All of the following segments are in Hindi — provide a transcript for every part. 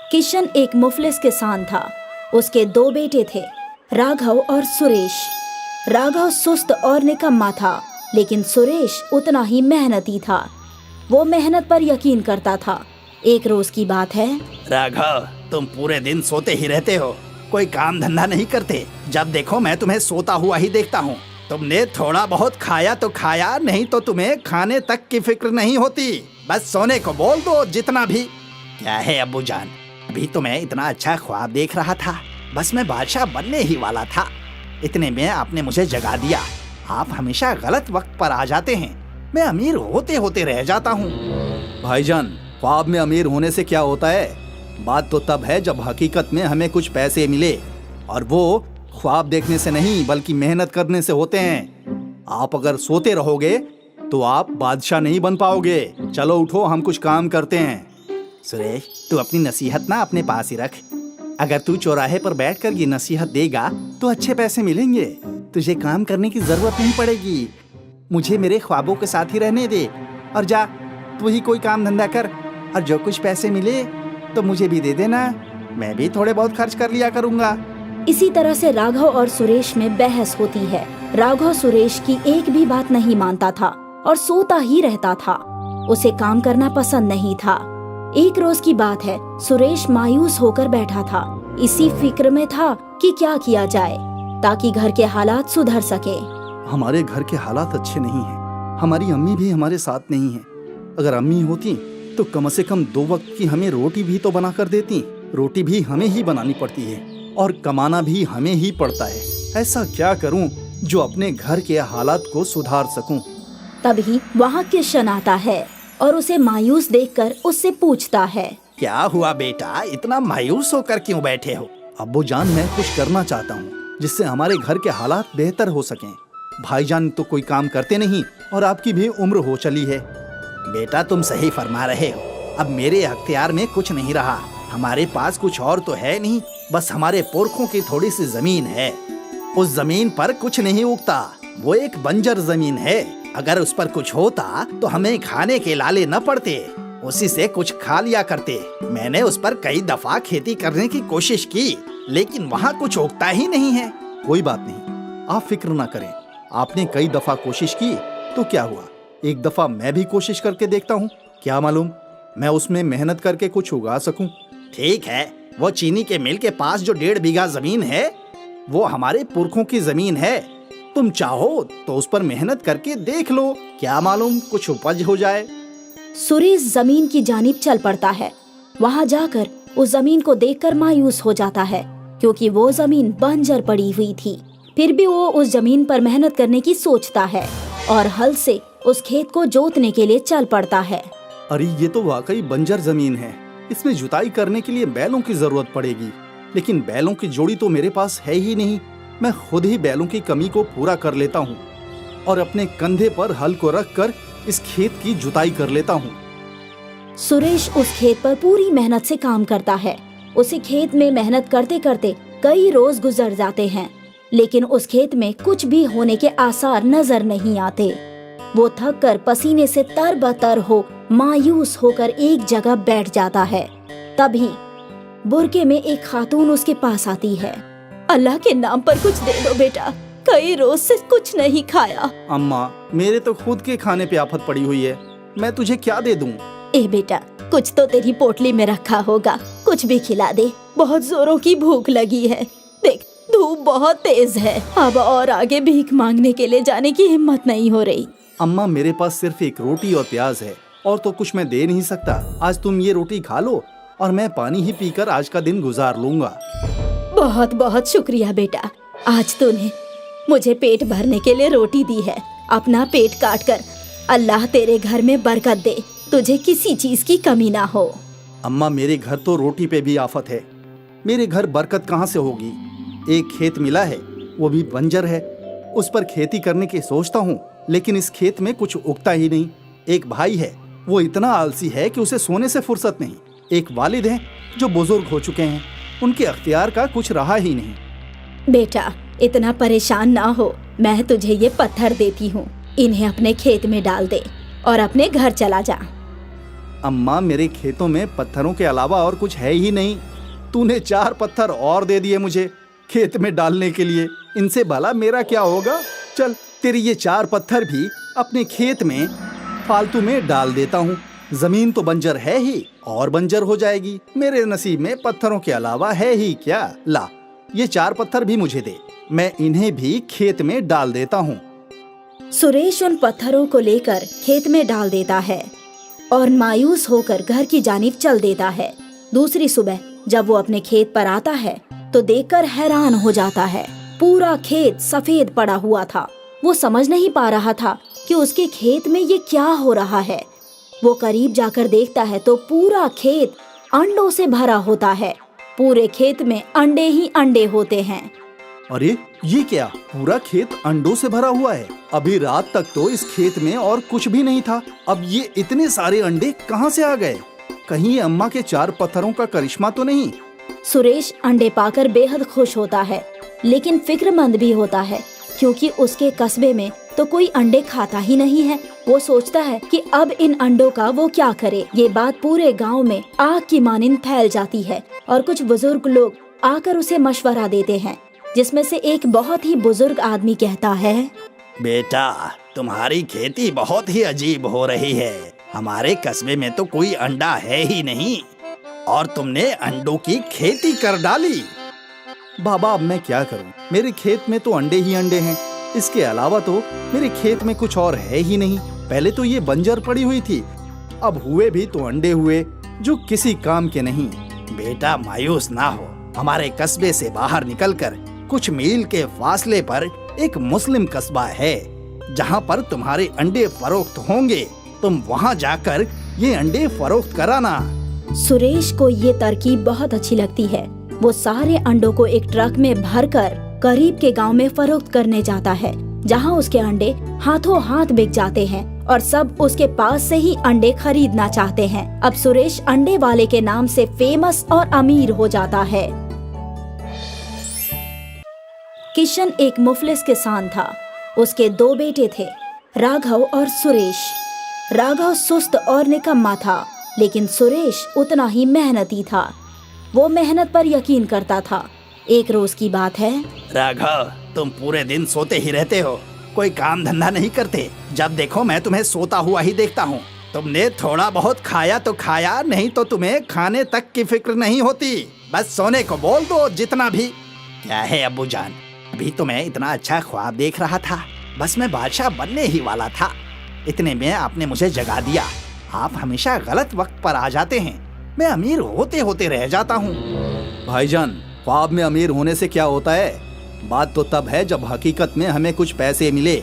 किशन एक मुफलिस किसान था। उसके 2 बेटे थे, राघव और सुरेश। राघव सुस्त और निकम्मा था, लेकिन सुरेश उतना ही मेहनती था। वो मेहनत पर यकीन करता था। एक रोज की बात है। राघव, तुम पूरे दिन सोते ही रहते हो, कोई काम धंधा नहीं करते। जब देखो मैं तुम्हें सोता हुआ ही देखता हूँ। तुमने थोड़ा बहुत खाया तो खाया, नहीं तो तुम्हें खाने तक की फिक्र नहीं होती। बस सोने को बोल दो जितना भी। क्या है अब्बू जान, अभी तो मैं इतना अच्छा ख्वाब देख रहा था। बस मैं बादशाह बनने ही वाला था। इतने में आपने मुझे जगा दिया। आप हमेशा गलत वक्त पर आ जाते हैं। मैं अमीर होते होते रह जाता हूँ। भाईजान, ख्वाब में अमीर होने से क्या होता है? बात तो तब है जब हकीकत में हमें कुछ पैसे मिले, और वो ख्वाब देखने से नहीं बल्कि मेहनत करने से होते हैं। आप अगर सोते रहोगे तो आप बादशाह नहीं बन पाओगे। चलो उठो, हम कुछ काम करते हैं। सुरेश, तू अपनी नसीहत ना अपने पास ही रख। अगर तू चौराहे पर बैठकर ये नसीहत देगा तो अच्छे पैसे मिलेंगे। तुझे काम करने की जरूरत नहीं पड़ेगी। मुझे मेरे ख्वाबों के साथ ही रहने दे और जा तू ही कोई काम धंधा कर, और जो कुछ पैसे मिले तो मुझे भी दे देना। मैं भी थोड़े बहुत खर्च कर लिया करूँगा। इसी तरह से राघव और सुरेश में बहस होती है। राघव सुरेश की एक भी बात नहीं मानता था और सोता ही रहता था। उसे काम करना पसंद नहीं था। एक रोज की बात है, सुरेश मायूस होकर बैठा था। इसी फिक्र में था कि क्या किया जाए ताकि घर के हालात सुधर सके। हमारे घर के हालात अच्छे नहीं हैं। हमारी अम्मी भी हमारे साथ नहीं है। अगर अम्मी होती तो कम से कम 2 वक्त की हमें रोटी भी तो बना कर देती। रोटी भी हमें ही बनानी पड़ती है और कमाना भी हमें ही पड़ता है। ऐसा क्या करूं जो अपने घर के हालात को सुधार सकूं? तभी वहाँ किशन आता है और उसे मायूस देखकर उससे पूछता है, क्या हुआ बेटा, इतना मायूस होकर क्यों बैठे हो? अब्बू जान, मैं कुछ करना चाहता हूँ जिससे हमारे घर के हालात बेहतर हो सकें। भाईजान तो कोई काम करते नहीं और आपकी भी उम्र हो चली है। बेटा, तुम सही फरमा रहे हो। अब मेरे अख्तियार में कुछ नहीं रहा। हमारे पास कुछ और तो है नहीं, बस हमारे पुरखों की थोड़ी सी जमीन है। उस जमीन पर कुछ नहीं उगता। वो एक बंजर जमीन है। अगर उस पर कुछ होता तो हमें खाने के लाले न पड़ते, उसी से कुछ खा लिया करते। मैंने उस पर कई दफा खेती करने की कोशिश की, लेकिन वहाँ कुछ उगता ही नहीं है। कोई बात नहीं, आप फिक्र ना करें। आपने कई दफा कोशिश की तो क्या हुआ, एक दफा मैं भी कोशिश करके देखता हूँ। क्या मालूम मैं उसमें मेहनत करके कुछ उगा सकूं। ठीक है, वो चीनी के मिल के पास जो 1.5 बीघा जमीन है, वो हमारे पुरखों की जमीन है। तुम चाहो तो उस पर मेहनत करके देख लो, क्या मालूम कुछ उपज हो जाए। सुरेश जमीन की जानिब चल पड़ता है। वहाँ जाकर उस जमीन को देखकर मायूस हो जाता है, क्योंकि वो जमीन बंजर पड़ी हुई थी। फिर भी वो उस जमीन पर मेहनत करने की सोचता है और हल से उस खेत को जोतने के लिए चल पड़ता है। अरे ये तो वाकई बंजर जमीन है। इसमें जुताई करने के लिए बैलों की जरूरत पड़ेगी, लेकिन बैलों की जोड़ी तो मेरे पास है ही नहीं। मैं खुद ही बैलों की कमी को पूरा कर लेता हूँ और अपने कंधे पर हल को रखकर इस खेत की जुताई कर लेता हूँ। सुरेश उस खेत पर पूरी मेहनत से काम करता है। उसी खेत में मेहनत करते करते कई रोज गुजर जाते हैं, लेकिन उस खेत में कुछ भी होने के आसार नजर नहीं आते। वो थक कर पसीने से तरबतर हो मायूस होकर एक जगह बैठ जाता है। तभी बुरके में एक खातून उसके पास आती है। अल्लाह के नाम पर कुछ दे दो बेटा, कई रोज से कुछ नहीं खाया। अम्मा, मेरे तो खुद के खाने पे आफत पड़ी हुई है, मैं तुझे क्या दे दूं? ए बेटा, कुछ तो तेरी पोटली में रखा होगा, कुछ भी खिला दे। बहुत जोरों की भूख लगी है। देख, धूप बहुत तेज है, अब और आगे भीख मांगने के लिए जाने की हिम्मत नहीं हो रही। अम्मा, मेरे पास सिर्फ एक रोटी और प्याज है, और तो कुछ मैं दे नहीं सकता। आज तुम ये रोटी खा लो और मैं पानी ही पीकर आज का दिन गुजार लूंगा। बहुत बहुत शुक्रिया बेटा, आज तूने मुझे पेट भरने के लिए रोटी दी है। अपना पेट काट कर अल्लाह तेरे घर में बरकत दे, तुझे किसी चीज की कमी ना हो। अम्मा, मेरे घर तो रोटी पे भी आफत है। मेरे घर बरकत कहाँ से होगी? एक खेत मिला है, वो भी बंजर है। उस पर खेती करने की सोचता हूँ, लेकिन इस खेत में कुछ उगता ही नहीं। एक भाई है, वो इतना आलसी है कि उसे सोने से फुर्सत नहीं। एक वालिद हैं जो बुजुर्ग हो चुके हैं, उनके अख्तियार का कुछ रहा ही नहीं। बेटा, इतना परेशान ना हो, मैं तुझे ये पत्थर देती हूँ, इन्हें अपने खेत में डाल दे और अपने घर चला जा। अम्मा, मेरे खेतों में पत्थरों के अलावा और कुछ है ही नहीं। तूने 4 पत्थर और दे दिए मुझे खेत में डालने के लिए। इनसे भला मेरा क्या होगा? चल, तेरे ये 4 पत्थर भी अपने खेत में फालतू में डाल देता हूँ। जमीन तो बंजर है ही और बंजर हो जाएगी। मेरे नसीब में पत्थरों के अलावा है ही क्या? ला, ये 4 पत्थर भी मुझे दे, मैं इन्हें भी खेत में डाल देता हूँ। सुरेश उन पत्थरों को लेकर खेत में डाल देता है और मायूस होकर घर की जानिब चल देता है। दूसरी सुबह जब वो अपने खेत पर आता है तो देखकर हैरान हो जाता है। पूरा खेत सफेद पड़ा हुआ था। वो समझ नहीं पा रहा था कि उसके खेत में ये क्या हो रहा है। वो करीब जाकर देखता है तो पूरा खेत अंडों से भरा होता है। पूरे खेत में अंडे ही अंडे होते हैं। अरे ये क्या, पूरा खेत अंडों से भरा हुआ है? अभी रात तक तो इस खेत में और कुछ भी नहीं था। अब ये इतने सारे अंडे कहाँ से आ गए? कहीं ये अम्मा के 4 पत्थरों का करिश्मा तो नहीं? सुरेश अंडे पाकर बेहद खुश होता है, लेकिन फिक्रमंद भी होता है क्योंकि उसके कस्बे में तो कोई अंडे खाता ही नहीं है। वो सोचता है कि अब इन अंडों का वो क्या करे। ये बात पूरे गांव में आग की मानिंद फैल जाती है और कुछ बुजुर्ग लोग आकर उसे मशवरा देते हैं, जिसमें से एक बहुत ही बुजुर्ग आदमी कहता है, बेटा, तुम्हारी खेती बहुत ही अजीब हो रही है। हमारे कस्बे में तो कोई अंडा है ही नहीं और तुमने अंडों की खेती कर डाली। बाबा, अब मैं क्या करूं? मेरे खेत में तो अंडे ही अंडे हैं। इसके अलावा तो मेरे खेत में कुछ और है ही नहीं। पहले तो ये बंजर पड़ी हुई थी, अब हुए भी तो अंडे हुए जो किसी काम के नहीं। बेटा, मायूस ना हो। हमारे कस्बे से बाहर निकलकर कुछ मील के फासले पर एक मुस्लिम कस्बा है जहाँ पर तुम्हारे अंडे फरोख्त होंगे। तुम वहाँ जाकर ये अंडे फरोख्त कराना। सुरेश को ये तरकीब बहुत अच्छी लगती है। वो सारे अंडों को एक ट्रक में भरकर करीब के गांव में फरोख्त करने जाता है, जहां उसके अंडे हाथों हाथ बिक जाते हैं और सब उसके पास से ही अंडे खरीदना चाहते हैं। अब सुरेश अंडे वाले के नाम से फेमस और अमीर हो जाता है। किशन एक मुफलिस किसान था। उसके 2 बेटे थे, राघव और सुरेश। राघव सुस्त और निकम्मा था, लेकिन सुरेश उतना ही मेहनती था। वो मेहनत पर यकीन करता था। एक रोज की बात है। राघव, तुम पूरे दिन सोते ही रहते हो, कोई काम धंधा नहीं करते। जब देखो मैं तुम्हें सोता हुआ ही देखता हूँ। तुमने थोड़ा बहुत खाया तो खाया, नहीं तो तुम्हें खाने तक की फिक्र नहीं होती। बस सोने को बोल दो जितना भी। क्या है अब्बू जान, अभी तो मैं इतना अच्छा ख्वाब देख रहा था। बस मैं बादशाह बनने ही वाला था, इतने में आपने मुझे जगा दिया। आप हमेशा गलत वक्त पर आ जाते हैं। मैं अमीर होते होते रह जाता हूँ। भाईजान, ख्वाब में अमीर होने से क्या होता है? बात तो तब है जब हकीकत में हमें कुछ पैसे मिले,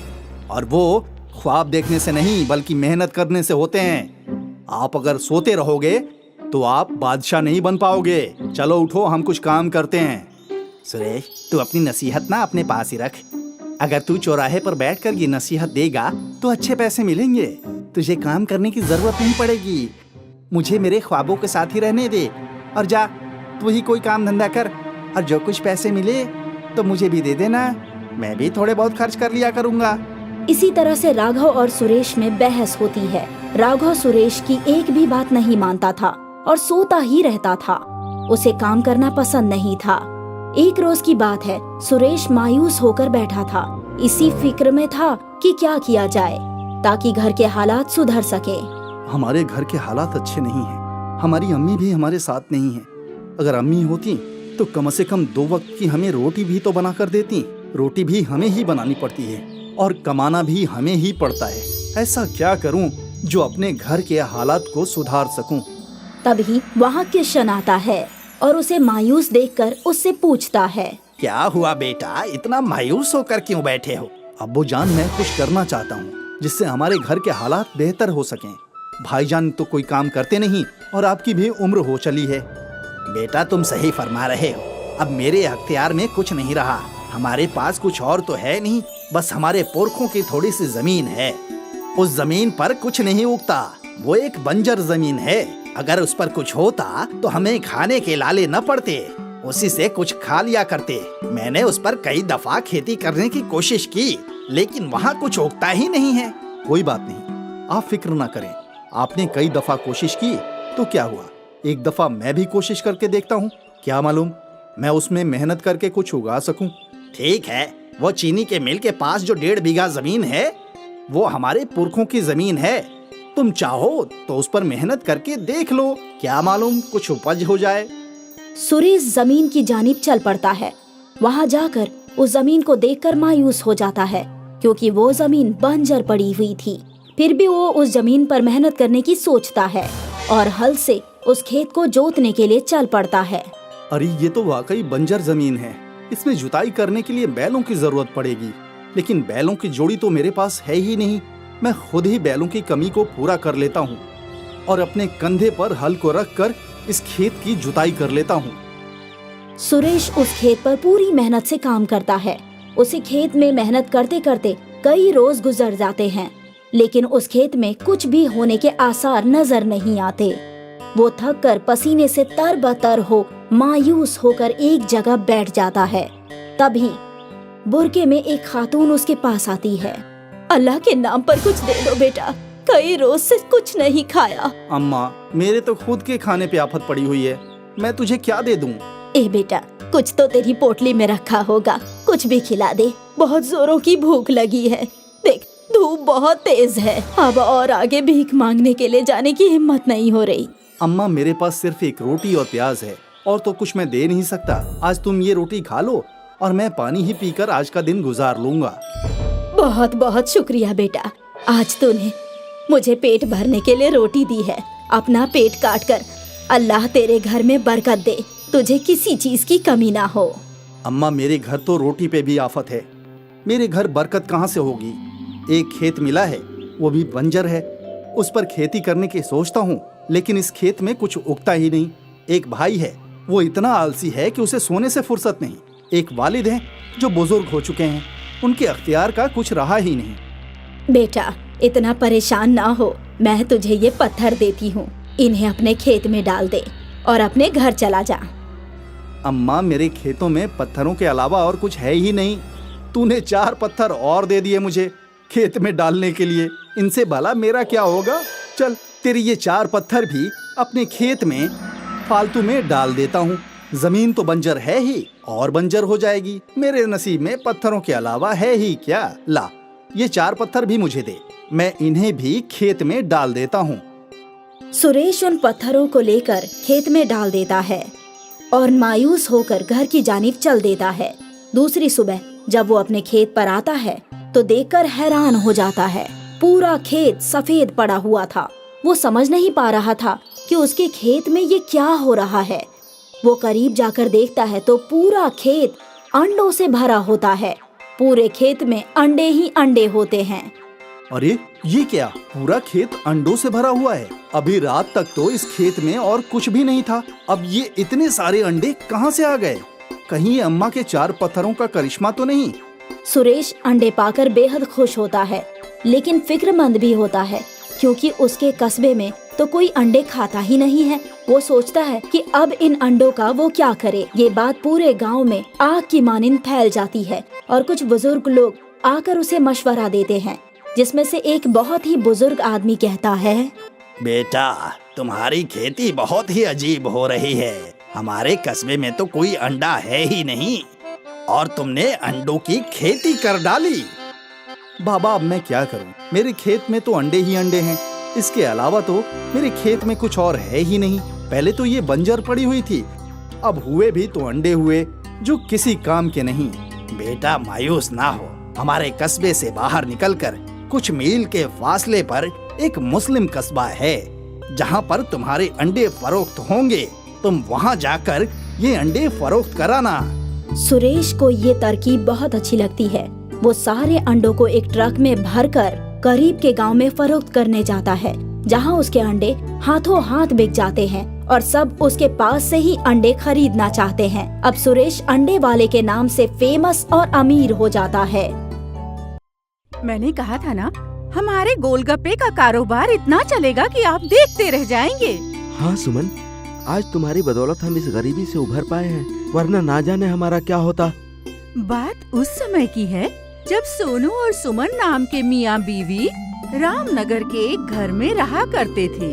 और वो ख्वाब देखने से नहीं बल्कि मेहनत करने से होते हैं। आप अगर सोते रहोगे तो आप बादशाह नहीं बन पाओगे। चलो उठो, हम कुछ काम करते हैं। सुरेश, तू अपनी नसीहत ना अपने पास ही रख। अगर तू चौराहे पर बैठकर ये नसीहत देगा तो अच्छे पैसे मिलेंगे। तुझे काम करने की जरूरत नहीं पड़ेगी। मुझे मेरे ख्वाबों के साथ ही रहने दे और जा, तू ही कोई काम धंधा कर, और जो कुछ पैसे मिले तो मुझे भी दे देना। मैं भी थोड़े बहुत खर्च कर लिया करूँगा। इसी तरह से राघव और सुरेश में बहस होती है। राघव सुरेश की एक भी बात नहीं मानता था और सोता ही रहता था। उसे काम करना पसंद नहीं था। एक रोज की बात है, सुरेश मायूस होकर बैठा था। इसी फिक्र में था कि क्या किया जाए ताकि घर के हालात सुधर सके। हमारे घर के हालात अच्छे नहीं हैं। हमारी अम्मी भी हमारे साथ नहीं है। अगर अम्मी होती तो कम से कम 2 वक्त की हमें रोटी भी तो बना कर देती। रोटी भी हमें ही बनानी पड़ती है और कमाना भी हमें ही पड़ता है। ऐसा क्या करूं जो अपने घर के हालात को सुधार सकूं? तभी वहाँ किशन आता है और उसे मायूस देखकर उससे पूछता है, क्या हुआ बेटा, इतना मायूस होकर क्यों बैठे हो? अब्बू जान, मैं कुछ करना चाहता हूँ जिससे हमारे घर के हालात बेहतर हो सकें। भाईजान तो कोई काम करते नहीं और आपकी भी उम्र हो चली है। बेटा, तुम सही फरमा रहे हो। अब मेरे अख्तियार में कुछ नहीं रहा। हमारे पास कुछ और तो है नहीं, बस हमारे पुरखों की थोड़ी सी जमीन है। उस जमीन पर कुछ नहीं उगता, वो एक बंजर जमीन है। अगर उस पर कुछ होता तो हमें खाने के लाले न पड़ते, उसी से कुछ खा लिया करते। मैंने उस पर कई दफा खेती करने की कोशिश की, लेकिन वहाँ कुछ उगता ही नहीं है। कोई बात नहीं, आप फिक्र ना करें। आपने कई दफा कोशिश की तो क्या हुआ, एक दफा मैं भी कोशिश करके देखता हूँ, क्या मालूम मैं उसमें मेहनत करके कुछ उगा सकूं। ठीक है, वो चीनी के मिल के पास जो 1.5 बीघा जमीन है वो हमारे पुरखों की जमीन है। तुम चाहो तो उस पर मेहनत करके देख लो, क्या मालूम कुछ उपज हो जाए। सुरेश जमीन की जानिब चल पड़ता है। वहाँ जाकर उस जमीन को देखकर मायूस हो जाता है, क्योंकि वो जमीन बंजर पड़ी हुई थी। फिर भी वो उस जमीन पर मेहनत करने की सोचता है और हल से उस खेत को जोतने के लिए चल पड़ता है। अरे ये तो वाकई बंजर जमीन है, इसमें जुताई करने के लिए बैलों की जरूरत पड़ेगी, लेकिन बैलों की जोड़ी तो मेरे पास है ही नहीं। मैं खुद ही बैलों की कमी को पूरा कर लेता हूँ और अपने कंधे पर हल को रख कर इस खेत की जुताई कर लेता हूँ। सुरेश उस खेत पर पूरी मेहनत से काम करता है। उसी खेत में मेहनत करते करते कई रोज गुजर जाते हैं, लेकिन उस खेत में कुछ भी होने के आसार नजर नहीं आते। वो थक कर पसीने से तरबतर हो मायूस होकर एक जगह बैठ जाता है। तभी बुरके में एक खातून उसके पास आती है। अल्लाह के नाम पर कुछ दे दो बेटा, कई रोज से कुछ नहीं खाया। अम्मा, मेरे तो खुद के खाने पे आफत पड़ी हुई है, मैं तुझे क्या दे दूं? ए बेटा, कुछ तो तेरी पोटली में रखा होगा, कुछ भी खिला दे, बहुत जोरों की भूख लगी है। देख धूप बहुत तेज है, अब और आगे भीख मांगने के लिए जाने की हिम्मत नहीं हो रही। अम्मा, मेरे पास सिर्फ एक रोटी और प्याज है, और तो कुछ मैं दे नहीं सकता। आज तुम ये रोटी खा लो और मैं पानी ही पीकर आज का दिन गुजार लूंगा। बहुत बहुत शुक्रिया बेटा, आज तूने मुझे पेट भरने के लिए रोटी दी है। अपना पेट काट कर अल्लाह तेरे घर में बरकत दे, तुझे किसी चीज की कमी ना हो। अम्मा, मेरे घर तो रोटी पे भी आफत है, मेरे घर बरकत कहाँ से होगी? एक खेत मिला है, वो भी बंजर है, उस पर खेती करने की सोचता हूँ, लेकिन इस खेत में कुछ उगता ही नहीं। एक भाई है, वो इतना आलसी है कि उसे सोने से फुर्सत नहीं। एक वालिद है जो बुजुर्ग हो चुके हैं, उनके अख्तियार का कुछ रहा ही नहीं। बेटा इतना परेशान ना हो, मैं तुझे ये पत्थर देती हूँ, इन्हें अपने खेत में डाल दे और अपने घर चला जा। अम्मा, मेरे खेतों में पत्थरों के अलावा और कुछ है ही नहीं। तूने 4 पत्थर और दे दिए मुझे खेत में डालने के लिए, इनसे भला मेरा क्या होगा? चल, तेरी ये 4 पत्थर भी अपने खेत में फालतू में डाल देता हूँ। जमीन तो बंजर है ही और बंजर हो जाएगी, मेरे नसीब में पत्थरों के अलावा है ही क्या। ला, ये 4 पत्थर भी मुझे दे, मैं इन्हें भी खेत में डाल देता हूँ। सुरेश उन पत्थरों को लेकर खेत में डाल देता है और मायूस होकर घर की जानिब चल देता है। दूसरी सुबह जब वो अपने खेत पर आता है तो देखकर हैरान हो जाता है। पूरा खेत सफेद पड़ा हुआ था। वो समझ नहीं पा रहा था कि उसके खेत में ये क्या हो रहा है। वो करीब जाकर देखता है तो पूरा खेत अंडों से भरा होता है। पूरे खेत में अंडे ही अंडे होते हैं। अरे ये क्या, पूरा खेत अंडों से भरा हुआ है? अभी रात तक तो इस खेत में और कुछ भी नहीं था, अब ये इतने सारे अंडे कहाँ से आ गए? कहीं ये अम्मा के 4 पत्थरों का करिश्मा तो नहीं? सुरेश अंडे पाकर बेहद खुश होता है, लेकिन फिक्रमंद भी होता है, क्योंकि उसके कस्बे में तो कोई अंडे खाता ही नहीं है। वो सोचता है कि अब इन अंडों का वो क्या करे। ये बात पूरे गांव में आग की मानिंद फैल जाती है और कुछ बुजुर्ग लोग आकर उसे मशवरा देते हैं, जिसमें से एक बहुत ही बुजुर्ग आदमी कहता है, बेटा तुम्हारी खेती बहुत ही अजीब हो रही है। हमारे कस्बे में तो कोई अंडा है ही नहीं और तुमने अंडों की खेती कर डाली। बाबा, अब मैं क्या करूं? मेरे खेत में तो अंडे ही अंडे हैं, इसके अलावा तो मेरे खेत में कुछ और है ही नहीं। पहले तो ये बंजर पड़ी हुई थी, अब हुए भी तो अंडे हुए जो किसी काम के नहीं। बेटा मायूस ना हो, हमारे कस्बे से बाहर निकलकर कुछ मील के फासले पर एक मुस्लिम कस्बा है, जहाँ पर तुम्हारे अंडे फरोख्त होंगे। तुम वहाँ जाकर ये अंडे फरोख्त कराना। सुरेश को ये तरकीब बहुत अच्छी लगती है। वो सारे अंडों को एक ट्रक में भरकर करीब के गांव में फरोख्त करने जाता है, जहां उसके अंडे हाथों हाथ बिक जाते हैं और सब उसके पास से ही अंडे खरीदना चाहते हैं। अब सुरेश अंडे वाले के नाम से फेमस और अमीर हो जाता है। मैंने कहा था ना, हमारे गोलगप्पे का कारोबार इतना चलेगा कि आप देखते रह जाएंगे। हाँ सुमन, आज तुम्हारी बदौलत हम इस गरीबी से उभर पाए हैं, वरना ना जाने हमारा क्या होता। बात उस समय की है जब सोनू और सुमन नाम के मियाँ बीवी रामनगर के एक घर में रहा करते थे।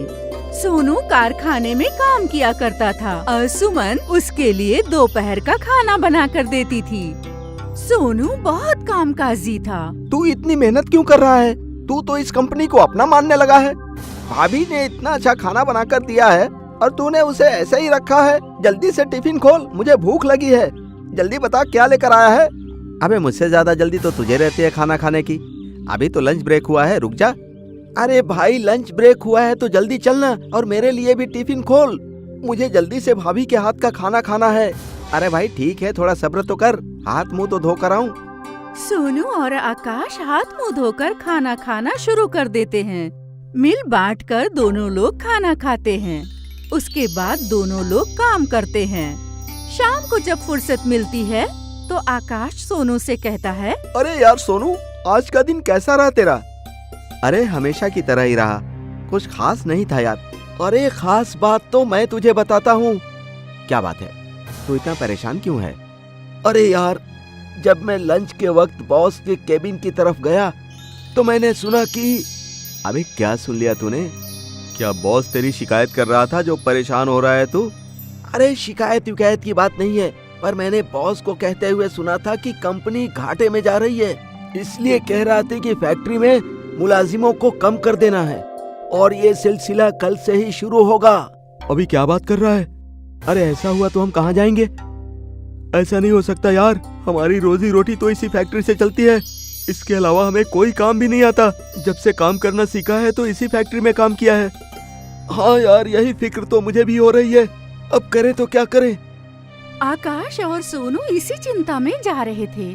सोनू कारखाने में काम किया करता था और सुमन उसके लिए दोपहर का खाना बना कर देती थी। सोनू बहुत कामकाजी था। तू इतनी मेहनत क्यों कर रहा है? तू तो इस कंपनी को अपना मानने लगा है। भाभी ने इतना अच्छा खाना बना कर दिया है और तूने उसे ऐसे ही रखा है। जल्दी से टिफिन खोल, मुझे भूख लगी है। जल्दी बता क्या लेकर आया है? अबे मुझसे ज्यादा जल्दी तो तुझे रहती है खाना खाने की। अभी तो लंच ब्रेक हुआ है, रुक जा। अरे भाई लंच ब्रेक हुआ है तो जल्दी चलना और मेरे लिए भी टिफिन खोल। मुझे जल्दी से भाभी के हाथ का खाना खाना है। अरे भाई ठीक है, थोड़ा सब्र तो कर, हाथ मुंह तो धोकर आऊं। सोनू और आकाश हाथ मुंह धोकर खाना खाना शुरू कर देते हैं। मिल बांट कर दोनों लोग खाना खाते हैं। उसके बाद दोनों लोग काम करते हैं। शाम को जब फुर्सत मिलती है तो आकाश सोनू से कहता है, अरे यार सोनू, आज का दिन कैसा रहा तेरा? अरे हमेशा की तरह ही रहा, कुछ खास नहीं था यार। अरे खास बात तो मैं तुझे बताता हूँ। क्या बात है? तू इतना परेशान क्यों है? अरे यार, जब मैं लंच के वक्त बॉस के केबिन की तरफ गया तो मैंने सुना कि... अबे क्या सुन लिया तूने? क्या बॉस तेरी शिकायत कर रहा था जो परेशान हो रहा है तू? अरे शिकायत की बात नहीं है, पर मैंने बॉस को कहते हुए सुना था कि कंपनी घाटे में जा रही है, इसलिए कह रहा था कि फैक्ट्री में मुलाजिमों को कम कर देना है और ये सिलसिला कल से ही शुरू होगा। अभी क्या बात कर रहा है? अरे ऐसा हुआ तो हम कहाँ जाएंगे? ऐसा नहीं हो सकता यार, हमारी रोजी रोटी तो इसी फैक्ट्री से चलती है। इसके अलावा हमें कोई काम भी नहीं आता। जब से काम करना सीखा है तो इसी फैक्ट्री में काम किया है। हाँ यार, यही फिक्र तो मुझे भी हो रही है। अब करें तो क्या करें? आकाश और सोनू इसी चिंता में जा रहे थे।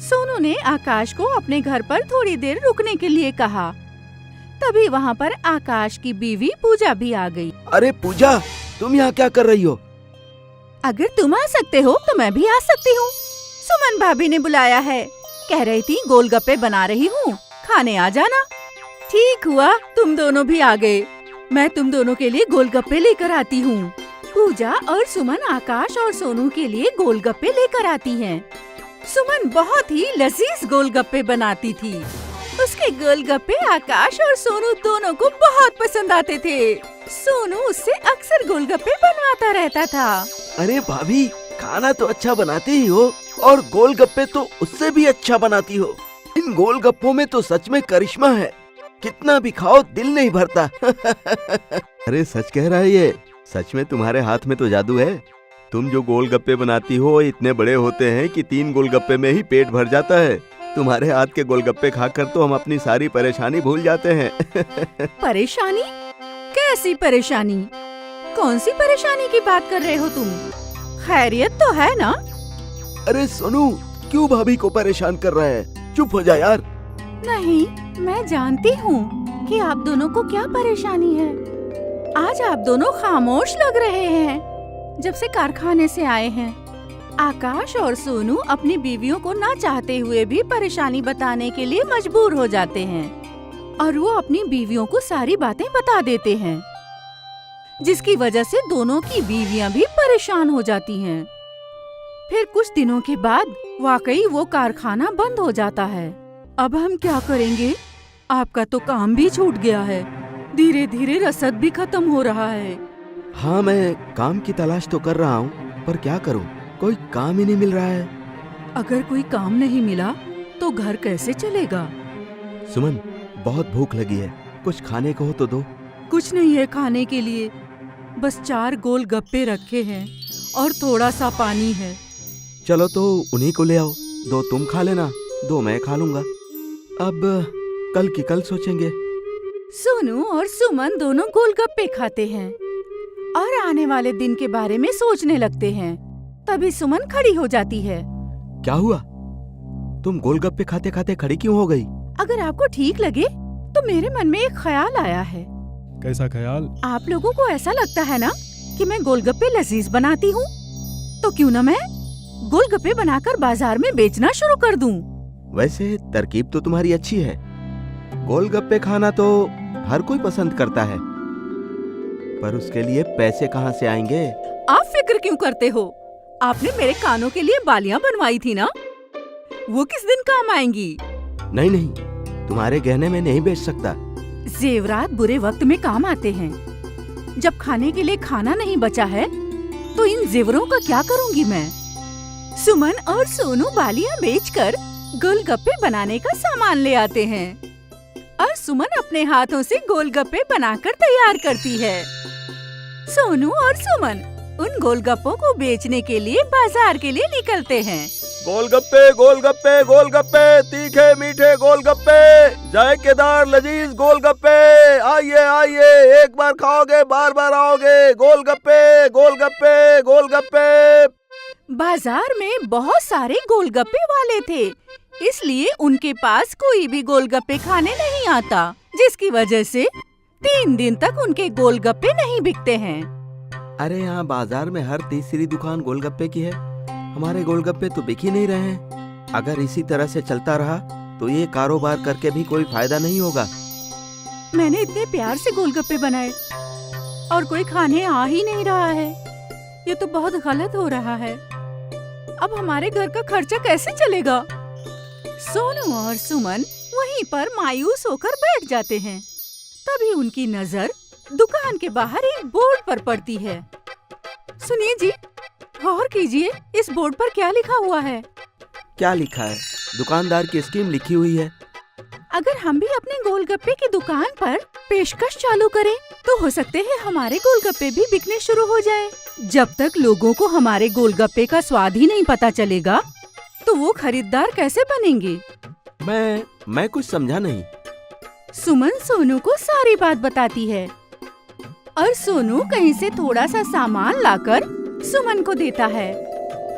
सोनू ने आकाश को अपने घर पर थोड़ी देर रुकने के लिए कहा। तभी वहाँ पर आकाश की बीवी पूजा भी आ गई। अरे पूजा, तुम यहाँ क्या कर रही हो? अगर तुम आ सकते हो तो मैं भी आ सकती हूँ। सुमन भाभी ने बुलाया है, कह रही थी गोलगप्पे बना रही हूँ, खाने आ जाना। ठीक हुआ तुम दोनों भी आ गए, मैं तुम दोनों के लिए गोलगप्पे लेकर आती हूँ। पूजा और सुमन आकाश और सोनू के लिए गोलगप्पे लेकर आती हैं। सुमन बहुत ही लजीज गोलगप्पे बनाती थी। उसके गोलगप्पे आकाश और सोनू दोनों को बहुत पसंद आते थे। सोनू उससे अक्सर गोलगप्पे बनवाता रहता था। अरे भाभी, खाना तो अच्छा बनाती ही हो और गोलगप्पे तो उससे भी अच्छा बनाती हो। इन गोलगप्पों में तो सच में करिश्मा है, कितना भी खाओ दिल नहीं भरता। अरे सच कह रहा है ये, सच में तुम्हारे हाथ में तो जादू है। तुम जो गोलगप्पे बनाती हो इतने बड़े होते हैं कि 3 गोलगप्पे में ही पेट भर जाता है। तुम्हारे हाथ के गोलगप्पे खाकर तो हम अपनी सारी परेशानी भूल जाते हैं। परेशानी? कैसी परेशानी? कौन सी परेशानी की बात कर रहे हो तुम? खैरियत तो है ना? अरे सोनू, क्यों भाभी को परेशान कर रहा है? चुप हो जा यार। नहीं, मैं जानती हूँ कि आप दोनों को क्या परेशानी है। आज आप दोनों खामोश लग रहे हैं जब से कारखाने से आए हैं। आकाश और सोनू अपनी बीवियों को ना चाहते हुए भी परेशानी बताने के लिए मजबूर हो जाते हैं और वो अपनी बीवियों को सारी बातें बता देते हैं, जिसकी वजह से दोनों की बीवियां भी परेशान हो जाती हैं। फिर कुछ दिनों के बाद वाकई वो कारखाना बंद हो जाता है। अब हम क्या करेंगे? आपका तो काम भी छूट गया है, धीरे धीरे रसद भी खत्म हो रहा है। हाँ, मैं काम की तलाश तो कर रहा हूँ, पर क्या करूँ, कोई काम ही नहीं मिल रहा है। अगर कोई काम नहीं मिला तो घर कैसे चलेगा? सुमन, बहुत भूख लगी है, कुछ खाने को हो तो दो। कुछ नहीं है खाने के लिए, बस 4 गोल गप्पे रखे हैं और थोड़ा सा पानी है। चलो तो उन्हीं को ले आओ, 2 तुम खा लेना, 2 मैं खा लूंगा। अब कल की कल सोचेंगे। सोनू और सुमन दोनों गोलगप्पे खाते हैं और आने वाले दिन के बारे में सोचने लगते हैं। तभी सुमन खड़ी हो जाती है। क्या हुआ? तुम गोलगप्पे खाते खाते खड़ी क्यों हो गई? अगर आपको ठीक लगे तो मेरे मन में एक ख्याल आया है। कैसा ख्याल? आप लोगों को ऐसा लगता है ना कि मैं गोलगप्पे लजीज बनाती हूँ, तो क्यों न मैं गोलगप्पे बनाकर बाजार में बेचना शुरू कर दूं। वैसे तरकीब तो तुम्हारी अच्छी है। गोलगप्पे खाना तो हर कोई पसंद करता है, पर उसके लिए पैसे कहाँ से आएंगे? आप फिक्र क्यों करते हो? आपने मेरे कानों के लिए बालियां बनवाई थी ना, वो किस दिन काम आएंगी? नहीं नहीं, तुम्हारे गहने में नहीं बेच सकता। जेवरात बुरे वक्त में काम आते हैं। जब खाने के लिए खाना नहीं बचा है तो इन जेवरों का क्या करूंगी मैं? सुमन और सोनू बालियां बेचकर गोलगप्पे बनाने का सामान ले आते हैं और सुमन अपने हाथों से गोलगप्पे बनाकर तैयार करती है। सोनू और सुमन उन गोलगप्पों को बेचने के लिए बाजार के लिए निकलते हैं। गोलगप्पे गोलगप्पे गोलगप्पे, तीखे मीठे गोलगप्पे, जायकेदार लजीज गोलगप्पे, आइए आइए, एक बार खाओगे बार बार आओगे। गोलगप्पे गोलगप्पे गोलगप्पे। बाजार में बहुत सारे गोलगप्पे वाले थे, इसलिए उनके पास कोई भी गोलगप्पे खाने नहीं आता, जिसकी वजह से 3 दिन तक उनके गोलगप्पे नहीं बिकते हैं। अरे यहाँ बाजार में हर तीसरी दुकान गोलगप्पे की है, हमारे गोलगप्पे तो बिक ही नहीं रहे हैं। अगर इसी तरह से चलता रहा तो ये कारोबार करके भी कोई फायदा नहीं होगा। मैंने इतने प्यार से गोलगप्पे बनाए और कोई खाने आ ही नहीं रहा है। ये तो बहुत गलत हो रहा है। अब हमारे घर का खर्चा कैसे चलेगा? सोनू और सुमन वहीं पर मायूस होकर बैठ जाते हैं। तभी उनकी नजर दुकान के बाहर एक बोर्ड पर पड़ती है। सुनिए जी, गौर कीजिए, इस बोर्ड पर क्या लिखा हुआ है? क्या लिखा है? दुकानदार की स्कीम लिखी हुई है। अगर हम भी अपने गोलगप्पे की दुकान पर पेशकश चालू करें तो हो सकते हैं हमारे गोलगप्पे भी बिकने शुरू हो जाए। जब तक लोगों को हमारे गोलगप्पे का स्वाद ही नहीं पता चलेगा तो वो खरीदार कैसे बनेंगे? मैं कुछ समझा नहीं। सुमन सोनू को सारी बात बताती है और सोनू कहीं से थोड़ा सा सामान लाकर सुमन को देता है।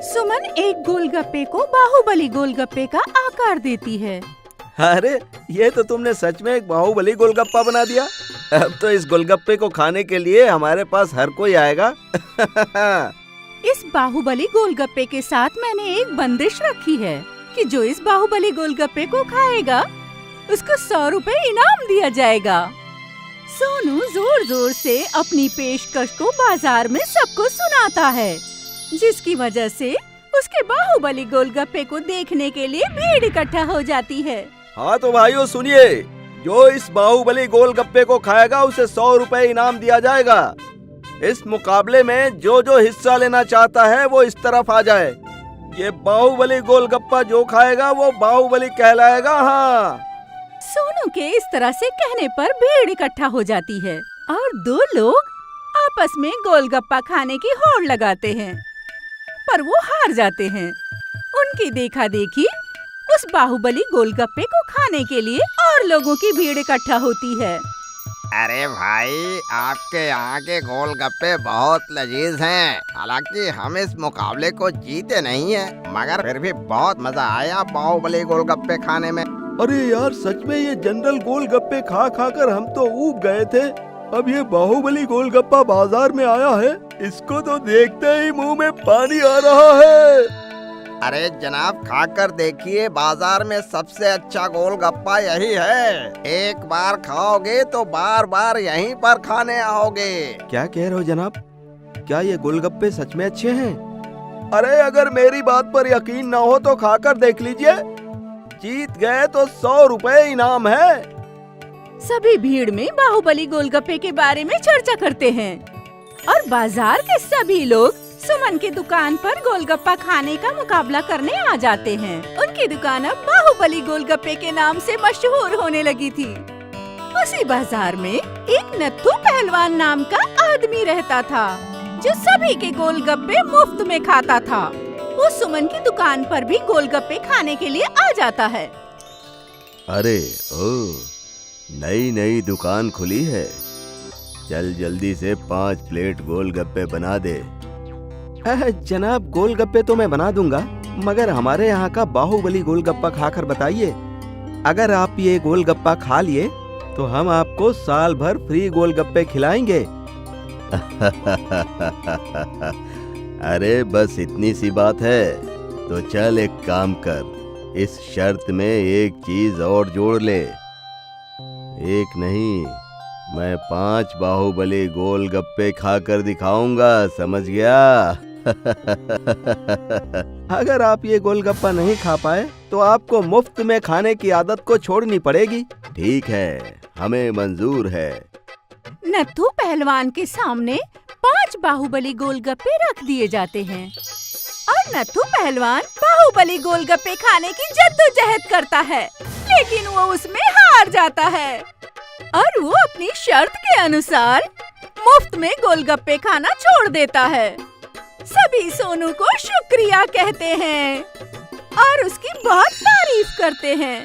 सुमन एक गोलगप्पे को बाहुबली गोलगप्पे का आकार देती है। अरे ये तो तुमने सच में एक बाहुबली गोलगप्पा बना दिया। अब तो इस गोलगप्पे को खाने के लिए हमारे पास हर कोई आएगा। इस बाहुबली गोलगप्पे के साथ मैंने एक बंदिश रखी है कि जो इस बाहुबली गोलगप्पे को खाएगा उसको 100 रुपए इनाम दिया जाएगा। सोनू जोर जोर से अपनी पेशकश को बाजार में सबको सुनाता है, जिसकी वजह से उसके बाहुबली गोलगप्पे को देखने के लिए भीड़ इकट्ठा हो जाती है। हाँ तो भाइयों सुनिए, जो इस बाहुबली गोलगप्पे को खाएगा उसे 100 रुपए इनाम दिया जाएगा। इस मुकाबले में जो जो हिस्सा लेना चाहता है वो इस तरफ आ जाए। ये बाहुबली गोलगप्पा जो खाएगा वो बाहुबली कहलाएगा। हाँ। सोनू के इस तरह से कहने पर भीड़ इकट्ठा हो जाती है और 2 लोग आपस में गोलगप्पा खाने की होड़ लगाते हैं, पर वो हार जाते हैं। उनकी देखा देखी उस बाहुबली गोलगप्पे को खाने के लिए और लोगों की भीड़ इकट्ठा होती है। अरे भाई, आपके यहाँ के गोलगप्पे बहुत लजीज हैं। हालांकि हम इस मुकाबले को जीते नहीं हैं, मगर फिर भी बहुत मजा आया बाहुबली गोलगप्पे खाने में। अरे यार सच में ये जनरल गोलगप्पे खा खा कर हम तो ऊब गए थे। अब ये बाहुबली गोलगप्पा बाजार में आया है, इसको तो देखते ही मुंह में पानी आ रहा है। अरे जनाब, खाकर देखिए, बाजार में सबसे अच्छा गोलगप्पा यही है। एक बार खाओगे तो बार बार यहीं पर खाने आओगे। क्या कह रहे हो जनाब? क्या ये गोलगप्पे सच में अच्छे हैं? अरे अगर मेरी बात पर यकीन न हो तो खाकर देख लीजिए। जीत गए तो 100 रुपए इनाम है। सभी भीड़ में बाहुबली गोलगप्पे के बारे में चर्चा करते हैं और बाजार के सभी लोग सुमन की दुकान पर गोलगप्पा खाने का मुकाबला करने आ जाते हैं। उनकी दुकान अब बाहुबली गोलगप्पे के नाम से मशहूर होने लगी थी। उसी बाजार में एक नत्थू पहलवान नाम का आदमी रहता था, जो सभी के गोलगप्पे मुफ्त में खाता था। वो सुमन की दुकान पर भी गोलगप्पे खाने के लिए आ जाता है। अरे ओ, नई नई दुकान खुली है, चल जल्दी से 5 प्लेट गोलगप्पे बना दे। जनाब गोलगप्पे तो मैं बना दूंगा, मगर हमारे यहाँ का बाहुबली गोलगप्पा खाकर बताइए। अगर आप ये गोलगप्पा खा लिए तो हम आपको साल भर फ्री गोलगप्पे खिलाएंगे। अरे बस इतनी सी बात है तो चल एक काम कर, इस शर्त में एक चीज और जोड़ ले। एक नहीं, मैं 5 बाहुबली गोलगप्पे खाकर दिखाऊंगा, समझ गया? अगर आप ये गोलगप्पा नहीं खा पाए तो आपको मुफ्त में खाने की आदत को छोड़नी पड़ेगी। ठीक है, हमें मंजूर है। नत्थू पहलवान के सामने 5 बाहुबली गोलगप्पे रख दिए जाते हैं और नत्थू पहलवान बाहुबली गोलगप्पे खाने की जद्दोजहद करता है, लेकिन वो उसमें हार जाता है और वो अपनी शर्त के अनुसार मुफ्त में गोलगप्पे खाना छोड़ देता है। सभी सोनू को शुक्रिया कहते हैं और उसकी बहुत तारीफ करते हैं।